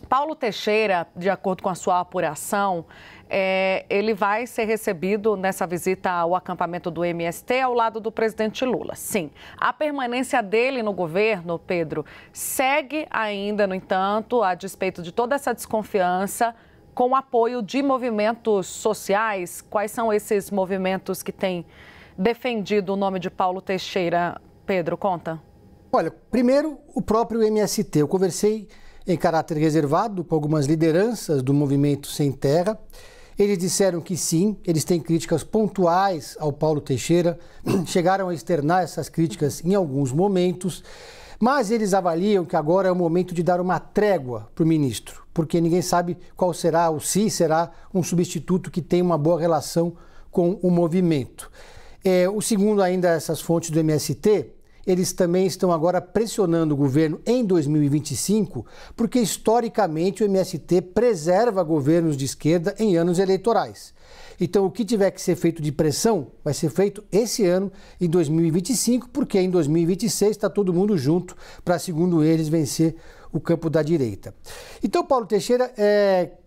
Paulo Teixeira, de acordo com a sua apuração, ele vai ser recebido nessa visita ao acampamento do MST ao lado do presidente Lula. Sim, a permanência dele no governo, Pedro, segue ainda, no entanto, a despeito de toda essa desconfiança, com o apoio de movimentos sociais. Quais são esses movimentos que têm defendido o nome de Paulo Teixeira? Pedro, conta. Olha, primeiro, o próprio MST. Eu conversei em caráter reservado com algumas lideranças do Movimento Sem Terra. Eles disseram que sim, eles têm críticas pontuais ao Paulo Teixeira, chegaram a externar essas críticas em alguns momentos, mas eles avaliam que agora é o momento de dar uma trégua para o ministro, porque ninguém sabe qual será ou se será um substituto que tenha uma boa relação com o movimento. O segundo ainda essas fontes do MST, eles também estão agora pressionando o governo em 2025, porque historicamente o MST preserva governos de esquerda em anos eleitorais. Então o que tiver que ser feito de pressão vai ser feito esse ano, em 2025, porque em 2026 está todo mundo junto para, segundo eles, vencer o campo da direita. Então Paulo Teixeira,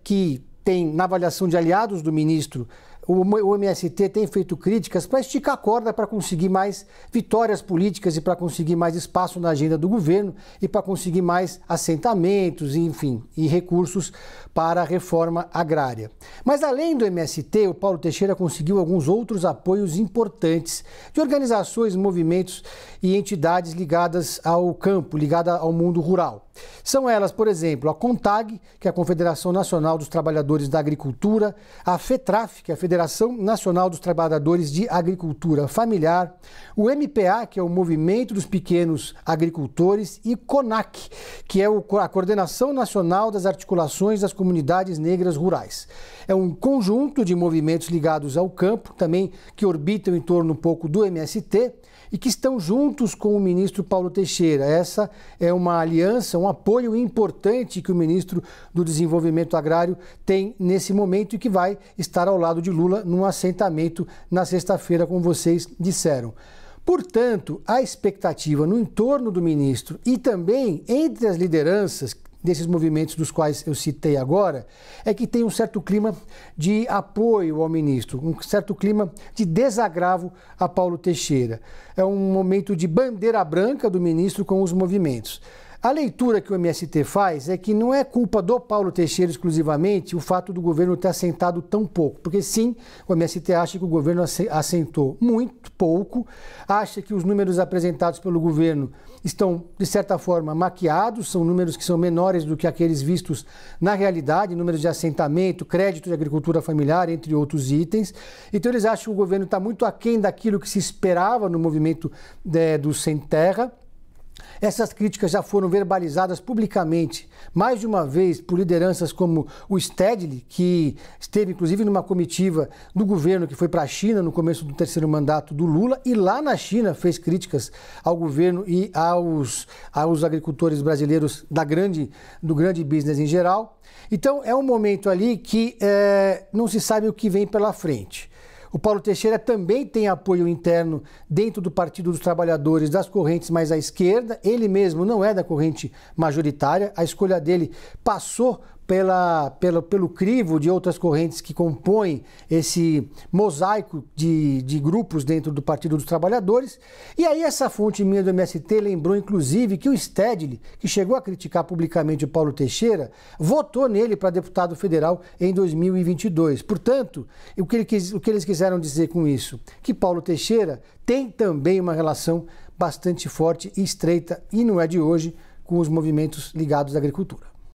que tem na avaliação de aliados do ministro, o MST tem feito críticas para esticar a corda, para conseguir mais vitórias políticas e para conseguir mais espaço na agenda do governo e para conseguir mais assentamentos, enfim, e recursos para a reforma agrária. Mas além do MST, o Paulo Teixeira conseguiu alguns outros apoios importantes de organizações, movimentos e entidades ligadas ao campo, ligadas ao mundo rural. São elas, por exemplo, a CONTAG, que é a Confederação Nacional dos Trabalhadores da Agricultura, a FETRAF, que é a Federação Nacional dos Trabalhadores de Agricultura Familiar, o MPA, que é o Movimento dos Pequenos Agricultores, e CONAC, que é a Coordenação Nacional das Articulações das Comunidades Negras Rurais. É um conjunto de movimentos ligados ao campo, também que orbitam em torno um pouco do MST, e que estão juntos com o ministro Paulo Teixeira. Essa é uma aliança, um apoio importante que o ministro do Desenvolvimento Agrário tem nesse momento e que vai estar ao lado de Lula num assentamento na sexta-feira, como vocês disseram. Portanto, a expectativa no entorno do ministro e também entre as lideranças desses movimentos dos quais eu citei agora, é que tem um certo clima de apoio ao ministro, um certo clima de desagravo a Paulo Teixeira. É um momento de bandeira branca do ministro com os movimentos. A leitura que o MST faz é que não é culpa do Paulo Teixeira exclusivamente o fato do governo ter assentado tão pouco, porque sim, o MST acha que o governo assentou muito pouco, acha que os números apresentados pelo governo estão, de certa forma, maquiados, são números que são menores do que aqueles vistos na realidade, números de assentamento, crédito de agricultura familiar, entre outros itens. Então eles acham que o governo está muito aquém daquilo que se esperava no movimento do Sem Terra. Essas críticas já foram verbalizadas publicamente, mais de uma vez, por lideranças como o Stedley, que esteve inclusive numa comitiva do governo que foi para a China no começo do terceiro mandato do Lula, e lá na China fez críticas ao governo e aos agricultores brasileiros do grande business em geral. Então é um momento ali que não se sabe o que vem pela frente. O Paulo Teixeira também tem apoio interno dentro do Partido dos Trabalhadores das correntes mais à esquerda. Ele mesmo não é da corrente majoritária. A escolha dele passou pelo crivo de outras correntes que compõem esse mosaico de grupos dentro do Partido dos Trabalhadores. E aí essa fonte minha do MST lembrou, inclusive, que o Stedley, que chegou a criticar publicamente o Paulo Teixeira, votou nele para deputado federal em 2022. Portanto, o que eles quiseram dizer com isso? Que Paulo Teixeira tem também uma relação bastante forte e estreita, e não é de hoje, com os movimentos ligados à agricultura.